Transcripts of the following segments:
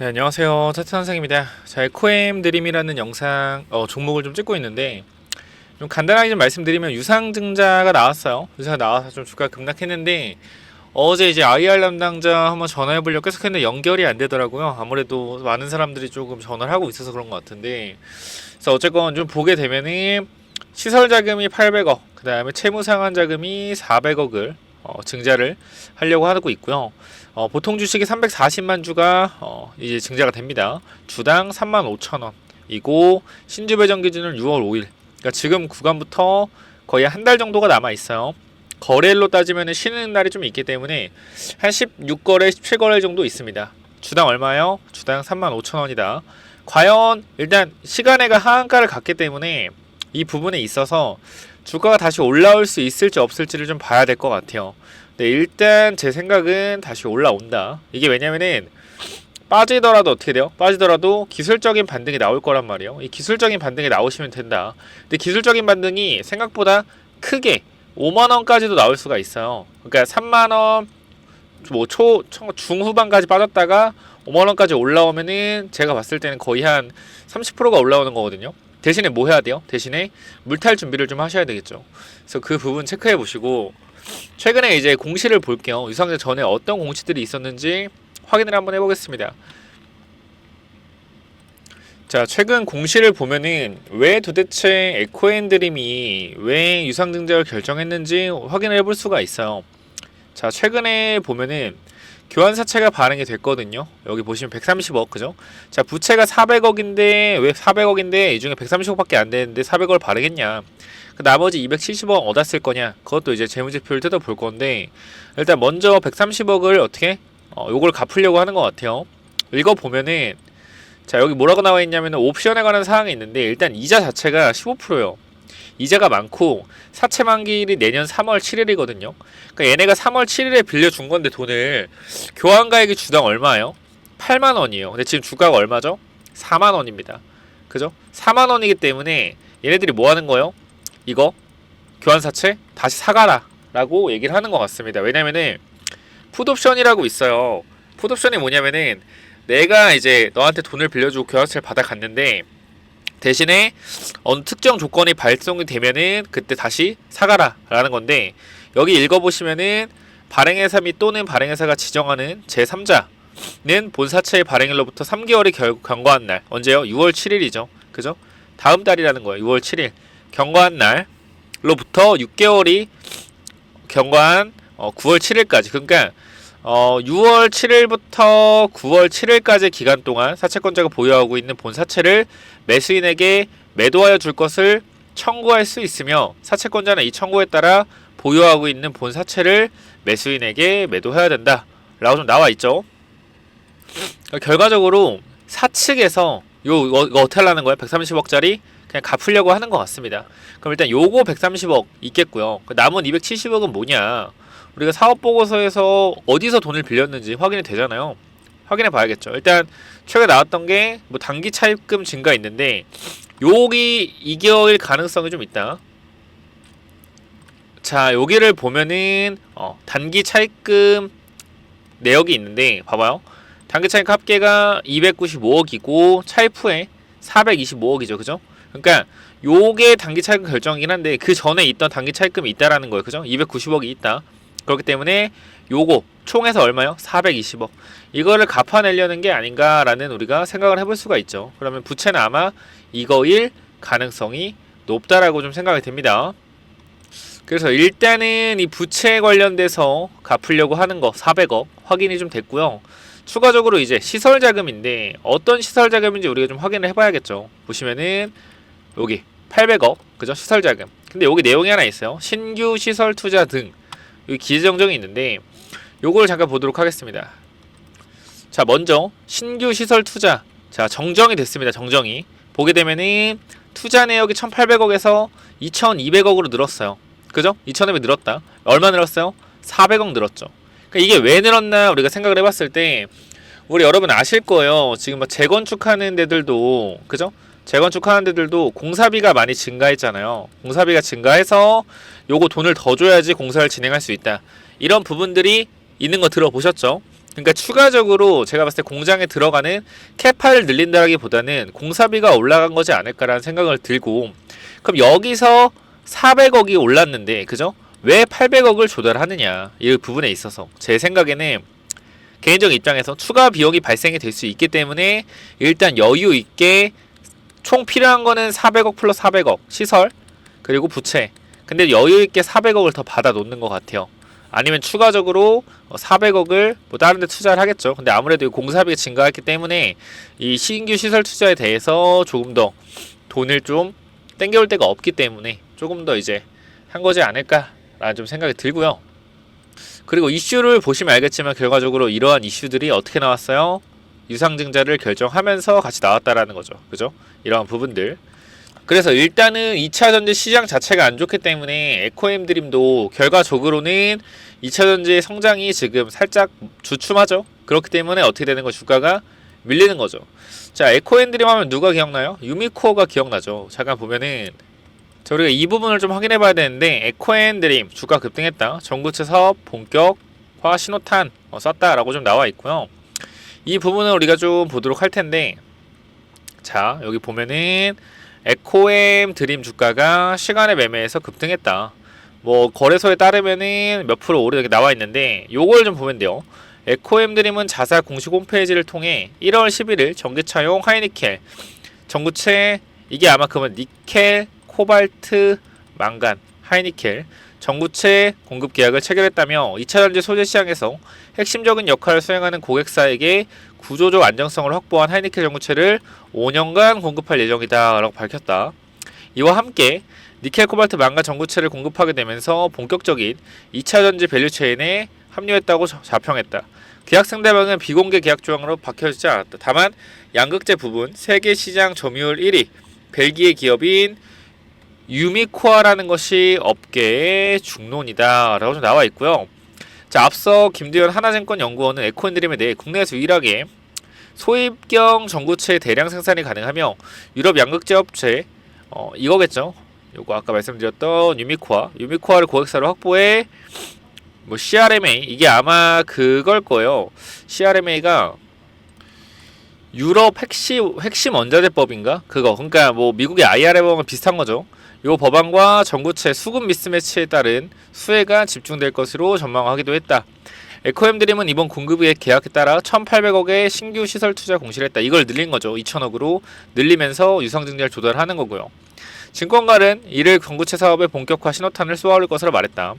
네, 안녕하세요. 타트 선생입니다. 자, 에코엠 드림이라는 영상 종목을 좀 찍고 있는데 좀 간단하게 좀 말씀드리면 유상증자가 나왔어요. 유상가 나와서 좀 주가가 급락했는데 어제 이제 IR 담당자 한번 전화해 보려고 계속 했는데 연결이 안 되더라고요. 아무래도 많은 사람들이 조금 전화를 하고 있어서 그런 것 같은데, 그래서 어쨌건 좀 보게 되면은 시설 자금이 800억, 그 다음에 채무 상환 자금이 400억을 증자를 하려고 하고 있고요. 보통 주식이 340만 주가 이제 증자가 됩니다. 주당 35,000원이고 신주 배정 기준은 6월 5일. 그러니까 지금 구간부터 거의 한 달 정도가 남아 있어요. 거래일로 따지면 쉬는 날이 좀 있기 때문에 한 16거래, 17거래 정도 있습니다. 주당 얼마요? 주당 35,000원이다. 과연 일단 시간외가 하한가를 갔기 때문에 이 부분에 있어서 주가가 다시 올라올 수 있을지 없을지를 좀 봐야 될 것 같아요. 네, 일단 제 생각은 다시 올라온다. 이게 왜냐면은 빠지더라도 어떻게 돼요? 빠지더라도 기술적인 반등이 나올 거란 말이에요. 이 기술적인 반등이 나오시면 된다. 근데 기술적인 반등이 생각보다 크게 5만원까지도 나올 수가 있어요. 그러니까 3만원 뭐 중후반까지 빠졌다가 5만원까지 올라오면은 제가 봤을 때는 거의 한 30%가 올라오는 거거든요. 대신에 뭐 해야 돼요? 대신에 물탈 준비를 좀 하셔야 되겠죠. 그래서 그 부분 체크해 보시고, 최근에 이제 공시를 볼게요. 유상증자 전에 어떤 공시들이 있었는지 확인을 한번 해보겠습니다. 자, 최근 공시를 보면은 왜 도대체 에코앤드림이 왜 유상증자를 결정했는지 확인을 해볼 수가 있어요. 자, 최근에 보면은 교환사채가 발행이 됐거든요. 여기 보시면 130억, 그죠? 자, 부채가 400억인데 왜 400억인데 이 중에 130억밖에 안 되는데 400억을 발행했냐? 그 나머지 270억 어디다 쓸 거냐? 그것도 이제 재무제표를 뜯어볼 건데, 일단 먼저 130억을 어떻게 요걸 갚으려고 하는 것 같아요. 읽어보면은, 자, 여기 뭐라고 나와 있냐면 옵션에 관한 사항이 있는데, 일단 이자 자체가 15%예요. 이자가 많고 사채 만기일이 내년 3월 7일이거든요. 그러니까 얘네가 3월 7일에 빌려준 건데 돈을, 교환가액이 주당 얼마예요? 8만 원이에요. 근데 지금 주가가 얼마죠? 4만 원입니다. 그죠? 4만 원이기 때문에 얘네들이 뭐 하는 거예요? 이거 교환사채 다시 사가라 라고 얘기를 하는 것 같습니다. 왜냐면은 풋옵션이라고 있어요. 풋옵션이 뭐냐면은 내가 이제 너한테 돈을 빌려주고 교환사채를 받아갔는데 대신에 어느 특정 조건이 발송이 되면은 그때 다시 사가라 라는 건데, 여기 읽어보시면은 발행회사 및 또는 발행회사가 지정하는 제3자는 본사채의 발행일로부터 3개월이 경과한 날, 언제요? 6월 7일이죠. 그죠? 다음 달이라는 거예요. 6월 7일 경과한 날로부터 6개월이 경과한 9월 7일까지. 그러니까 6월 7일부터 9월 7일까지 기간 동안 사채권자가 보유하고 있는 본사채를 매수인에게 매도하여 줄 것을 청구할 수 있으며, 사채권자는 이 청구에 따라 보유하고 있는 본사채를 매수인에게 매도해야 된다 라고 좀 나와 있죠. 결과적으로 사측에서 이거 어떻게 하려는 거야? 130억짜리 그냥 갚으려고 하는 것 같습니다. 그럼 일단 요거 130억 있겠고요. 남은 270억은 뭐냐? 우리가 사업보고서에서 어디서 돈을 빌렸는지 확인이 되잖아요. 확인해 봐야겠죠. 일단 최근에 나왔던 게 뭐 단기 차입금 증가 있는데, 여기 2개월 가능성이 좀 있다. 자, 여기를 보면은 단기 차입금 내역이 있는데, 봐봐요. 단기 차입 합계가 295억이고 차입 후에 425억이죠. 그죠? 그러니까 요게 단기 차입금 결정이긴 한데 그 전에 있던 단기 차입금이 있다라는 거예요. 그죠? 290억이 있다. 그렇기 때문에 요거 총해서 얼마요? 420억. 이거를 갚아내려는 게 아닌가라는 우리가 생각을 해볼 수가 있죠. 그러면 부채는 아마 이거일 가능성이 높다라고 좀 생각이 됩니다. 그래서 일단은 이 부채 관련돼서 갚으려고 하는 거 400억 확인이 좀 됐고요. 추가적으로 이제 시설 자금인데 어떤 시설 자금인지 우리가 좀 확인을 해봐야겠죠. 보시면은 여기 800억, 그죠? 시설 자금. 근데 여기 내용이 하나 있어요. 신규 시설 투자 등 여기 기재정정이 있는데 요걸 잠깐 보도록 하겠습니다. 자, 먼저 신규 시설 투자, 자, 정정이 됐습니다. 정정이 보게 되면은 투자 내역이 1800억에서 2200억으로 늘었어요. 그죠? 2200억 늘었다. 얼마 늘었어요? 400억 늘었죠. 그러니까 이게 왜 늘었나 우리가 생각을 해봤을 때, 우리 여러분 아실 거예요. 지금 막 재건축하는 데들도, 그죠? 재건축하는 데들도 공사비가 많이 증가했잖아요. 공사비가 증가해서 요거 돈을 더 줘야지 공사를 진행할 수 있다. 이런 부분들이 있는 거 들어보셨죠? 그러니까 추가적으로 제가 봤을 때 공장에 들어가는 캐파를 늘린다기보다는 공사비가 올라간 거지 않을까라는 생각을 들고, 그럼 여기서 400억이 올랐는데 그죠? 왜 800억을 조달하느냐 이 부분에 있어서 제 생각에는 개인적 입장에서 추가 비용이 발생이 될 수 있기 때문에 일단 여유 있게 총 필요한 거는 400억 플러스 400억 시설 그리고 부채, 근데 여유 있게 400억을 더 받아 놓는 것 같아요. 아니면 추가적으로 400억을 뭐 다른 데 투자를 하겠죠. 근데 아무래도 공사비가 증가했기 때문에 이 신규 시설 투자에 대해서 조금 더 돈을 좀 땡겨올 데가 없기 때문에 조금 더 이제 한 거지 않을까라는 좀 생각이 들고요. 그리고 이슈를 보시면 알겠지만 결과적으로 이러한 이슈들이 어떻게 나왔어요? 유상증자를 결정하면서 같이 나왔다라는 거죠. 그죠? 이러한 부분들. 그래서 일단은 2차전지 시장 자체가 안 좋기 때문에 에코엠드림도 결과적으로는 2차전지의 성장이 지금 살짝 주춤하죠. 그렇기 때문에 어떻게 되는 거, 주가가 밀리는 거죠. 자, 에코엠드림 하면 누가 기억나요? 유미코어가 기억나죠. 잠깐 보면은 자, 우리가 이 부분을 좀 확인해 봐야 되는데, 에코엠드림 주가 급등했다, 전구체 사업 본격화 신호탄 쐈다라고 좀 나와 있고요. 이 부분을 우리가 좀 보도록 할 텐데, 자 여기 보면은 에코엠 드림 주가가 시간의 매매에서 급등했다. 뭐 거래소에 따르면은 몇 프로 오르게 나와 있는데 요걸 좀 보면 돼요. 에코엠 드림은 자사 공식 홈페이지를 통해 1월 11일 전기차용 하이니켈 전구체, 이게 아마 그러면 니켈, 코발트, 망간, 하이니켈 전구체 공급 계약을 체결했다며 2차전지 소재 시장에서 핵심적인 역할을 수행하는 고객사에게 구조적 안정성을 확보한 하이니켈 전구체를 5년간 공급할 예정이다 라고 밝혔다. 이와 함께 니켈, 코발트, 망간 전구체를 공급하게 되면서 본격적인 2차전지 밸류체인에 합류했다고 자평했다. 계약 상대방은 비공개 계약 조항으로 밝혀지지 않았다. 다만 양극재 부분 세계 시장 점유율 1위 벨기에 기업인 유미코아라는 것이 업계의 중론이다 라고 좀 나와 있고요. 자, 앞서 김두현 하나증권 연구원은 에코엔드림에 대해 국내에서 유일하게 소입경 전구체 대량 생산이 가능하며 유럽 양극재 업체 이거겠죠. 요거 아까 말씀드렸던 유미코아를 고객사로 확보해 뭐 CRMA, 이게 아마 그걸 거예요. CRMA가 유럽 핵심 원자재법인가? 그거. 그러니까 뭐 미국의 IRA법은 비슷한 거죠. 요 법안과 전구체 수급 미스매치에 따른 수혜가 집중될 것으로 전망하기도 했다. 에코엠드림은 이번 공급의 계약에 따라 1,800억의 신규 시설 투자 공시를 했다. 이걸 늘린 거죠. 2,000억으로 늘리면서 유상증자를 조달하는 거고요. 증권가는 이를 전구체 사업의 본격화 신호탄을 쏘아올 것으로 말했다.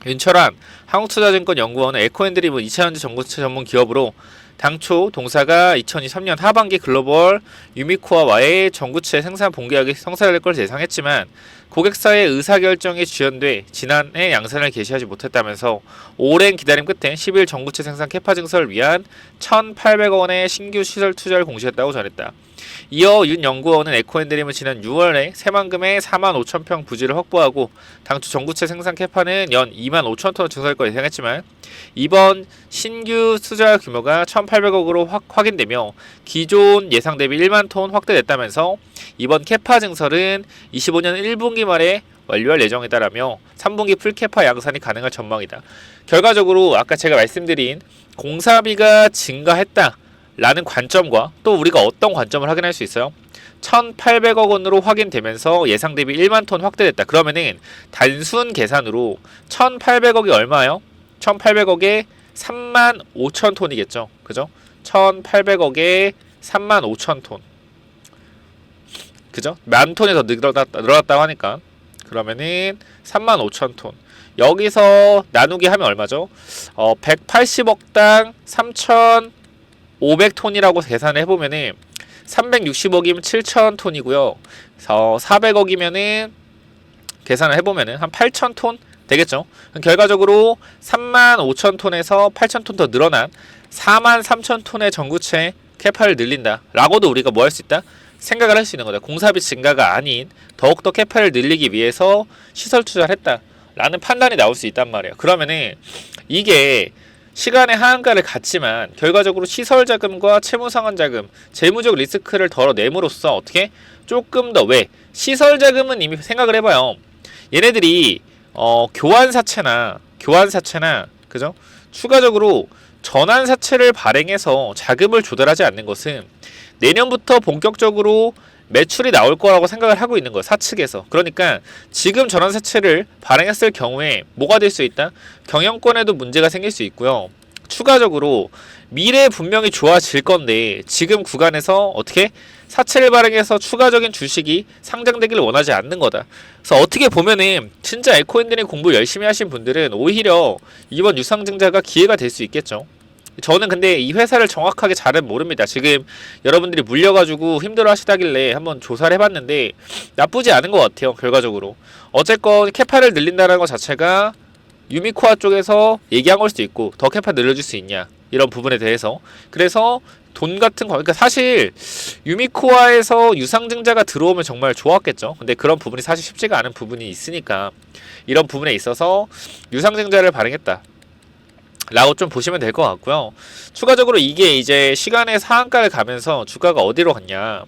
윤철환 한국투자증권 연구원은 에코엔드림은 2차전지 전구체 전문 기업으로 당초 동사가 2023년 하반기 글로벌 유미코아와의 전구체 생산 본계약이 성사될 걸 예상했지만 고객사의 의사결정이 지연돼 지난해 양산을 개시하지 못했다면서 오랜 기다림 끝에 10일 전구체 생산 캐파 증설을 위한 1,800억 원의 신규 시설 투자를 공시했다고 전했다. 이어 윤 연구원은 에코엔드림은 지난 6월에 새만금에 45,000평 부지를 확보하고 당초 전구체 생산 캐파는 연 25,000톤 증설할 걸 예상했지만 이번 신규 투자 규모가 1,800억으로 확인되며 기존 예상 대비 1만 톤 확대됐다면서 이번 캐파 증설은 25년 1분기 말에 완료할 예정이다라며 3분기 풀캐파 양산이 가능할 전망이다. 결과적으로 아까 제가 말씀드린 공사비가 증가했다 라는 관점과 또 우리가 어떤 관점을 확인할 수 있어요? 1,800억 원으로 확인되면서 예상 대비 1만 톤 확대됐다. 그러면은 단순 계산으로 1,800억이 얼마예요? 1,800억에 3만 5천 톤이겠죠. 그죠? 1,800억에 3만 5천 톤. 그죠? 만 톤이 더 늘어났다고 하니까. 그러면은 3만 5천 톤. 여기서 나누기 하면 얼마죠? 180억당 3,500톤이라고 계산을 해보면은 360억이면 7,000톤이고요. 400억이면은 계산을 해보면은 한 8,000톤 되겠죠. 결과적으로 35,000톤에서 8,000톤 더 늘어난 43,000톤의 전구체 캐파를 늘린다 라고도 우리가 뭐 할 수 있다? 생각을 할 수 있는 거다. 공사비 증가가 아닌 더욱더 캐파를 늘리기 위해서 시설 투자를 했다 라는 판단이 나올 수 있단 말이에요. 그러면은 이게 시간의 하한가를 갖지만 결과적으로 시설 자금과 채무 상환 자금, 재무적 리스크를 덜어냄으로써 어떻게 조금 더 왜 시설 자금은 이미 생각을 해봐요. 얘네들이 교환사채나 그죠? 추가적으로 전환사채를 발행해서 자금을 조달하지 않는 것은 내년부터 본격적으로 매출이 나올 거라고 생각을 하고 있는 거예요. 사측에서. 그러니까 지금 전환사채를 발행했을 경우에 뭐가 될 수 있다? 경영권에도 문제가 생길 수 있고요. 추가적으로 미래에 분명히 좋아질 건데 지금 구간에서 어떻게 사채를 발행해서 추가적인 주식이 상장되기를 원하지 않는 거다. 그래서 어떻게 보면은 진짜 에코인들이 공부 열심히 하신 분들은 오히려 이번 유상증자가 기회가 될 수 있겠죠. 저는 근데 이 회사를 정확하게 잘은 모릅니다. 지금 여러분들이 물려가지고 힘들어 하시다길래 한번 조사를 해봤는데 나쁘지 않은 것 같아요. 결과적으로. 어쨌건 캐파를 늘린다는 것 자체가 유미코아 쪽에서 얘기한 걸 수도 있고 더 캐파 늘려줄 수 있냐 이런 부분에 대해서. 그래서 돈 같은 거, 그러니까 사실 유미코아에서 유상증자가 들어오면 정말 좋았겠죠. 근데 그런 부분이 사실 쉽지가 않은 부분이 있으니까 이런 부분에 있어서 유상증자를 발행했다 라고 좀 보시면 될 것 같고요. 추가적으로 이게 이제 시간의 상한가를 가면서 주가가 어디로 갔냐,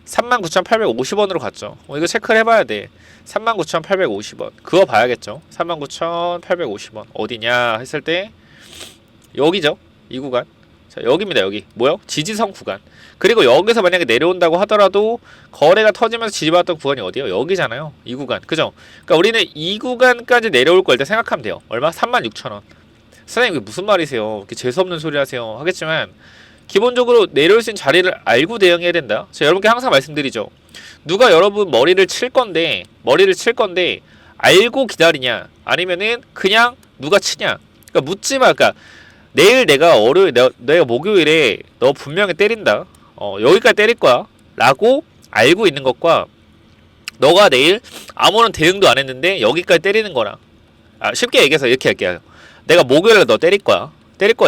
39,850원으로 갔죠. 이거 체크를 해봐야 돼. 39,850원 그거 봐야겠죠. 39,850원 어디냐 했을 때 여기죠. 이 구간. 자, 여기입니다. 여기 뭐요? 지지선 구간. 그리고 여기서 만약에 내려온다고 하더라도 거래가 터지면서 지지받았던 구간이 어디예요? 여기잖아요. 이 구간. 그죠? 그러니까 우리는 이 구간까지 내려올 걸 일단 생각하면 돼요. 얼마? 36,000원. 선생님 이게 무슨 말이세요? 이렇게 재수없는 소리 하세요. 하겠지만 기본적으로 내려올 수 있는 자리를 알고 대응해야 된다. 제가 여러분께 항상 말씀드리죠. 누가 여러분 머리를 칠 건데 알고 기다리냐 아니면은 그냥 누가 치냐. 그러니까 묻지 마. 그러니까 내일 내가 내가 목요일에 너 분명히 때린다. 여기까지 때릴 거야. 라고 알고 있는 것과 너가 내일 아무런 대응도 안 했는데 여기까지 때리는 거랑 쉽게 얘기해서 이렇게 할게요. 내가 목요일에 너 때릴 거야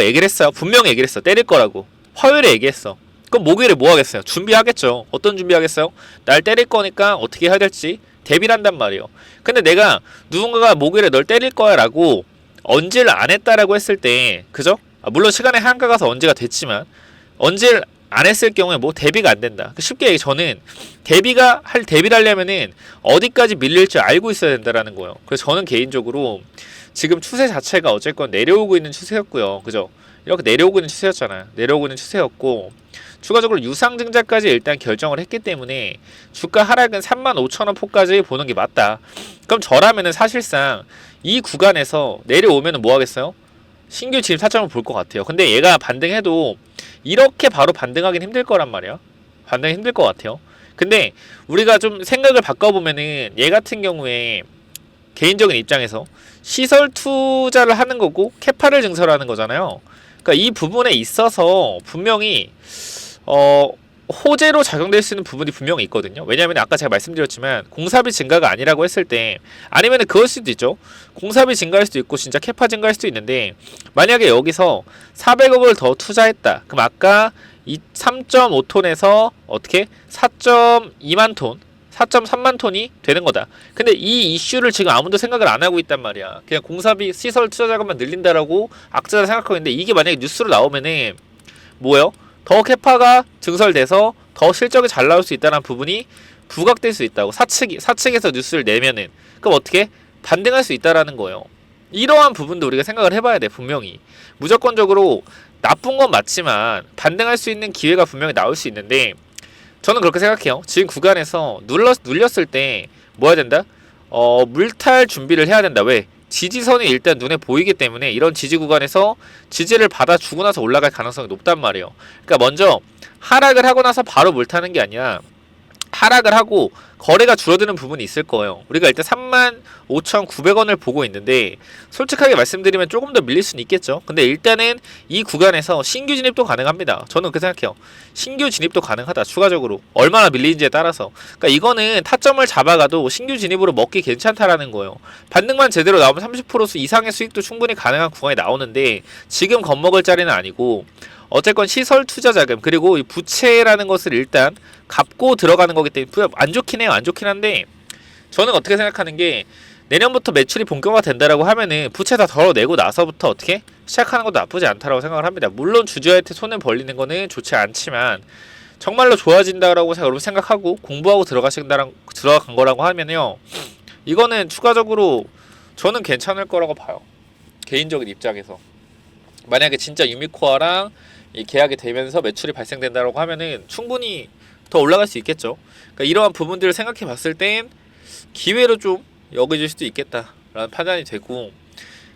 얘기를 했어요. 분명히 얘기를 했어. 때릴 거라고. 화요일에 얘기했어. 그럼 목요일에 뭐 하겠어요? 준비하겠죠. 어떤 준비하겠어요? 날 때릴 거니까 어떻게 해야 될지 대비를 한단 말이에요. 근데 내가 누군가가 목요일에 널 때릴 거야 라고 언제를 안 했다라고 했을 때, 그죠? 물론 시간의 한가 가서 언제가 됐지만 언제를 안 했을 경우에 뭐 대비가 안 된다. 쉽게 얘기, 저는 대비를 하려면은 어디까지 밀릴지 알고 있어야 된다라는 거예요. 그래서 저는 개인적으로 지금 추세 자체가 어쨌건 내려오고 있는 추세였고요. 그죠? 이렇게 내려오고 있는 추세였잖아요. 내려오고 있는 추세였고 추가적으로 유상증자까지 일단 결정을 했기 때문에 주가 하락은 35,000원 포까지 보는 게 맞다. 그럼 저라면은 사실상 이 구간에서 내려오면은 뭐 하겠어요? 신규 진입 타점을 볼 것 같아요. 근데 얘가 반등해도 이렇게 바로 반등하긴 힘들 거란 말이야. 반등이 힘들 것 같아요. 근데 우리가 좀 생각을 바꿔보면은 얘 같은 경우에 개인적인 입장에서 시설 투자를 하는 거고 캐파를 증설하는 거잖아요. 그러니까 이 부분에 있어서 분명히 호재로 작용될 수 있는 부분이 분명히 있거든요. 왜냐하면 아까 제가 말씀드렸지만 공사비 증가가 아니라고 했을 때 아니면 그럴 수도 있죠. 공사비 증가할 수도 있고 진짜 캐파 증가할 수도 있는데 만약에 여기서 400억을 더 투자했다. 그럼 아까 이 3.5톤에서 어떻게 4.2만 톤 4.3만 톤이 되는 거다. 근데 이 이슈를 지금 아무도 생각을 안 하고 있단 말이야. 그냥 공사비 시설 투자 자금만 늘린다라고 악재다 생각하고 있는데 이게 만약에 뉴스로 나오면은 뭐예요? 더 캐파가 증설돼서 더 실적이 잘 나올 수 있다는 부분이 부각될 수 있다고 사측에서 뉴스를 내면은 그럼 어떻게 반등할 수 있다라는 거예요. 이러한 부분도 우리가 생각을 해봐야 돼. 분명히 무조건적으로 나쁜 건 맞지만 반등할 수 있는 기회가 분명히 나올 수 있는데 저는 그렇게 생각해요. 지금 구간에서 눌렸을 때 뭐 해야 된다? 물탈 준비를 해야 된다. 왜? 지지선이 일단 눈에 보이기 때문에 이런 지지 구간에서 지지를 받아주고 나서 올라갈 가능성이 높단 말이에요. 그러니까 먼저 하락을 하고 나서 바로 물타는 게 아니라 하락을 하고 거래가 줄어드는 부분이 있을 거예요. 우리가 일단 35,900원을 보고 있는데 솔직하게 말씀드리면 조금 더 밀릴 수는 있겠죠. 근데 일단은 이 구간에서 신규 진입도 가능합니다. 저는 그렇게 생각해요. 신규 진입도 가능하다. 추가적으로 얼마나 밀리는지에 따라서. 그러니까 이거는 타점을 잡아가도 신규 진입으로 먹기 괜찮다라는 거예요. 반등만 제대로 나오면 30% 이상의 수익도 충분히 가능한 구간이 나오는데 지금 겁먹을 자리는 아니고 어쨌건 시설 투자 자금 그리고 이 부채라는 것을 일단 갚고 들어가는 거기 때문에 안 좋긴 해요. 안 좋긴 한데 저는 어떻게 생각하는 게 내년부터 매출이 본격화 된다라고 하면은 부채 다 덜어내고 나서부터 어떻게 시작하는 것도 나쁘지 않다라고 생각을 합니다. 물론 주주한테 손을 벌리는 거는 좋지 않지만 정말로 좋아진다라고 여러분 생각하고 공부하고 들어간 거라고 하면요 이거는 추가적으로 저는 괜찮을 거라고 봐요. 개인적인 입장에서. 만약에 진짜 유미코아랑 이 계약이 되면서 매출이 발생된다고 하면은 충분히 더 올라갈 수 있겠죠. 그러니까 이러한 부분들을 생각해 봤을 땐 기회로 좀 여겨질 수도 있겠다라는 판단이 되고,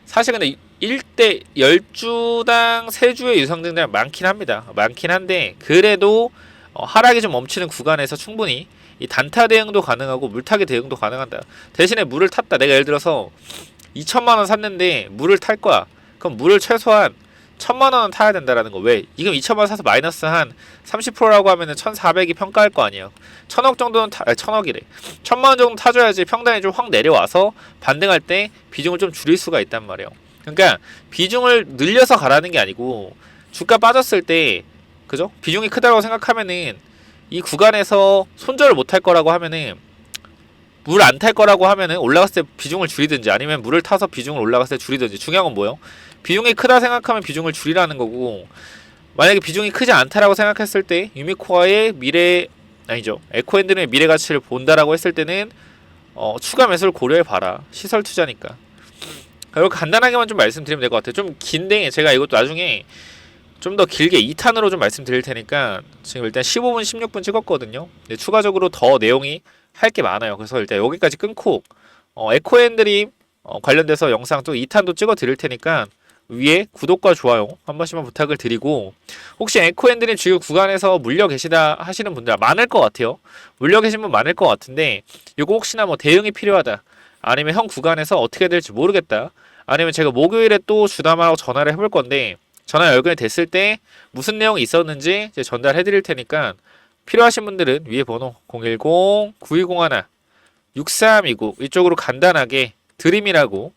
사실 근데 1대 10주당 3주의 유상증자 많긴 합니다. 많긴 한데 그래도 하락이 좀 멈추는 구간에서 충분히 이 단타 대응도 가능하고 물타기 대응도 가능한다. 대신에 물을 탔다. 내가 예를 들어서 2천만원 샀는데 물을 탈 거야. 그럼 물을 최소한 1,000만원은 타야 된다라는 거. 왜? 지금 2천만원 사서 마이너스 한 30%라고 하면은 1,400이 평가할 거 아니에요. 1,000억 정도는 아니 1,000억이래. 1,000만원 정도 타줘야지 평단이 좀 확 내려와서 반등할 때 비중을 좀 줄일 수가 있단 말이에요. 그러니까 비중을 늘려서 가라는 게 아니고, 주가 빠졌을 때, 그죠? 비중이 크다고 생각하면은 이 구간에서 손절을 못 할 거라고 하면은, 물 안 탈 거라고 하면은 올라갔을 때 비중을 줄이든지, 아니면 물을 타서 비중을 올라갔을 때 줄이든지. 중요한 건 뭐예요? 비중이 크다 생각하면 비중을 줄이라는 거고, 만약에 비중이 크지 않다라고 생각했을 때 유미코아의 미래, 아니죠, 에코핸드의 미래 가치를 본다라고 했을 때는 추가 매수를 고려해 봐라. 시설 투자니까. 그리고 간단하게만 좀 말씀드리면 될 것 같아요. 좀 긴데 제가 이것도 나중에 좀 더 길게 2탄으로 좀 말씀드릴 테니까, 지금 일단 15분 16분 찍었거든요. 근데 추가적으로 더 내용이 할 게 많아요. 그래서 일단 여기까지 끊고 에코핸드림 관련돼서 영상 또 2탄도 찍어 드릴 테니까 위에 구독과 좋아요 한 번씩만 부탁을 드리고, 혹시 에코핸드림 지금 구간에서 물려 계시다 하시는 분들 많을 것 같아요. 물려 계신 분 많을 것 같은데, 이거 혹시나 뭐 대응이 필요하다, 아니면 형 구간에서 어떻게 될지 모르겠다, 아니면 제가 목요일에 또 주담하고 전화를 해볼 건데 전화 연결이 됐을 때 무슨 내용이 있었는지 이제 전달해 드릴 테니까, 필요하신 분들은 위에 번호 010-9201-6329 이쪽으로 간단하게 드림이라고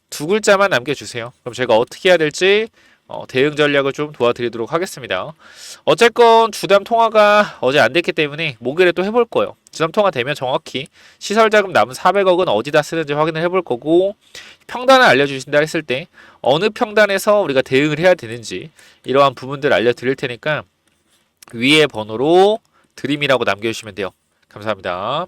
두 글자만 남겨주세요. 그럼 제가 어떻게 해야 될지 대응 전략을 좀 도와드리도록 하겠습니다. 어쨌건 주담 통화가 어제 안 됐기 때문에 목요일에 또 해볼 거예요. 주담 통화 되면 정확히 시설 자금 남은 400억은 어디다 쓰는지 확인을 해볼 거고, 평단을 알려주신다 했을 때 어느 평단에서 우리가 대응을 해야 되는지 이러한 부분들 알려드릴 테니까 위에 번호로 드림이라고 남겨주시면 돼요. 감사합니다.